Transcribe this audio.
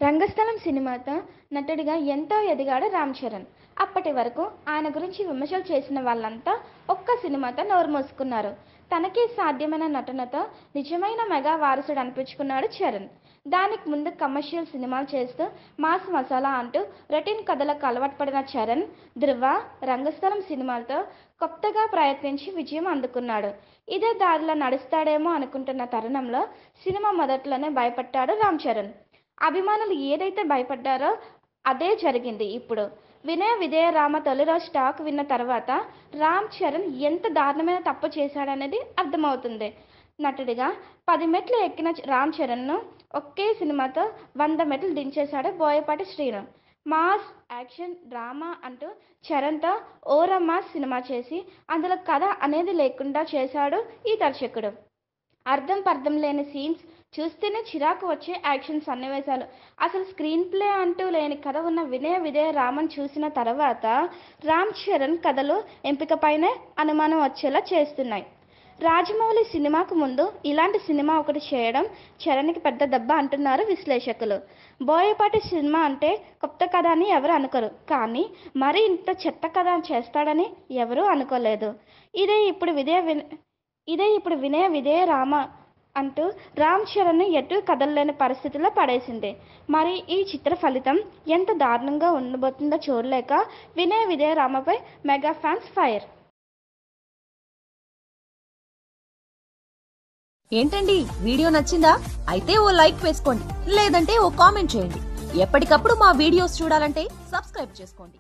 రంగస్థలం సినిమాతో నటుడిగా ఎంతో ఎదిగాడు రామ్ చరణ్. అప్పటి వరకు ఆయన గురించి విమర్శలు చేసిన వాళ్ళంతా ఒక్క సినిమాతో నోరు మూసుకున్నారు. తనకి సాధ్యమైన నటనతో నిజమైన మెగా వారసుడు అనిపించుకున్నాడు చరణ్. దానికి ముందు కమర్షియల్ సినిమాలు చేస్తూ మాస్ మసాలా అంటూ రొటీన్ కథలకు అలవాటు పడిన చరణ్ ధృవ, రంగస్థలం సినిమాలతో కొత్తగా ప్రయత్నించి విజయం అందుకున్నాడు. ఇదే దారిలో నడుస్తాడేమో అనుకుంటున్న తరుణంలో సినిమా మొదట్లోనే భయపడ్డాడు రామ్ చరణ్. అభిమానులు ఏదైతే భయపడ్డారో అదే జరిగింది. ఇప్పుడు వినయ విధేయ రామ తొలి రోజు టాక్ విన్న తర్వాత రామ్ చరణ్ ఎంత దారుణమైన తప్పు చేశాడనేది అర్థమవుతుంది. నటుడిగా 10 మెట్లు ఎక్కిన రామ్ చరణ్ను ఒకే సినిమాతో 100 మెట్లు దించేశాడు Boyapati Srinu. Mass, action, drama అంటూ చరణ్తో ఓరమాస్ సినిమా చేసి అందులో కథ అనేది లేకుండా చేశాడు ఈ దర్శకుడు. అర్థం పర్థం లేని సీన్స్ చూస్తేనే చిరాకు వచ్చే యాక్షన్ సన్నివేశాలు, అసలు స్క్రీన్ ప్లే అంటూ లేని కథ ఉన్న వినయ విధేయ రామన్ చూసిన తర్వాత రామ్ చరణ్ కథలు ఎంపికపైనే అనుమానం వచ్చేలా చేస్తున్నాయి. రాజమౌళి సినిమాకు ముందు ఇలాంటి సినిమా ఒకటి చేయడం చరణ్కి పెద్ద దెబ్బ అంటున్నారు విశ్లేషకులు. బోయపాటి సినిమా అంటే కొత్త కథ అని ఎవరు అనుకోరు, కానీ మరీ ఇంత చెత్త కథ చేస్తాడని ఎవరూ అనుకోలేదు. ఇదే ఇప్పుడు వినయ విధేయ రామ అంటూ రామ్ చరణ్ ఎటు కదలలేని పరిస్థితుల్లో పడేసింది. మరి ఈ చిత్ర ఫలితం ఎంత దారుణంగా ఉండబోతుందో చూడలేక Vinaya Vidheya రామపై mega fans fire. ఏంటండి, వీడియో నచ్చిందా? అయితే ఓ లైక్ వేసుకోండి, లేదంటే ఓ కామెంట్ చేయండి. ఎప్పటికప్పుడు మా వీడియోస్ చూడాలంటే సబ్స్క్రైబ్ చేసుకోండి.